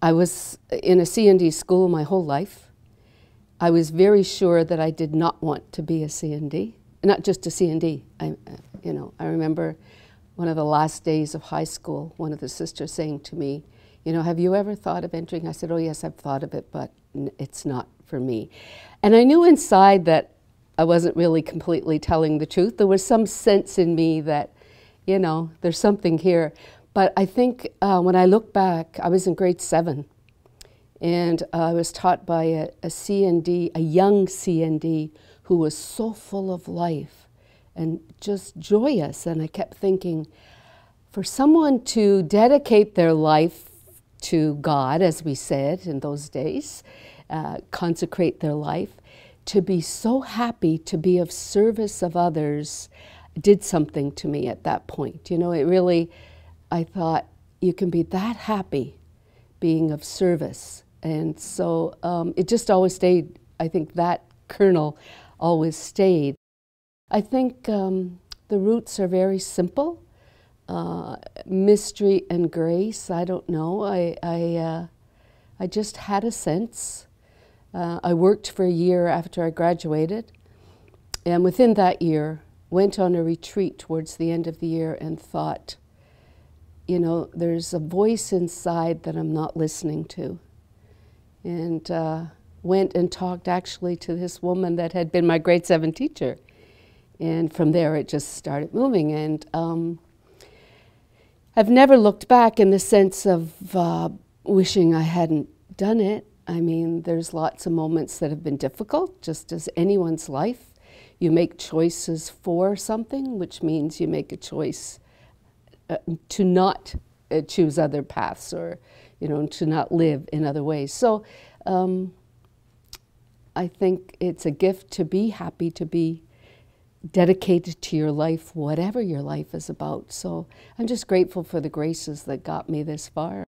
I was in a C&D school my whole life. I was very sure that I did not want to be a C&D, not just a C&D. I remember one of the last days of high school, one of the sisters saying to me, have you ever thought of entering? I said, oh yes, I've thought of it, but it's not for me. And I knew inside that I wasn't really completely telling the truth. There was some sense in me that, there's something here. But I think when I look back, I was in grade 7, and I was taught by a C&D, a young C&D, who was so full of life and just joyous. And I kept thinking, for someone to dedicate their life to God, as we said in those days, consecrate their life, to be so happy to be of service of others, did something to me at that point. It really, I thought, you can be that happy being of service. And so it just always stayed. I think that kernel always stayed. I think the roots are very simple. Mystery and grace, I don't know. I just had a sense. I worked for a year after I graduated, and within that year went on a retreat towards the end of the year and thought, there's a voice inside that I'm not listening to. And went and talked actually to this woman that had been my grade 7 teacher. And from there it just started moving. And I've never looked back in the sense of wishing I hadn't done it. I mean, there's lots of moments that have been difficult, just as anyone's life. You make choices for something, which means you make a choice to not choose other paths, or to not live in other ways. So I think it's a gift to be happy, to be dedicated to your life, whatever your life is about. So I'm just grateful for the graces that got me this far.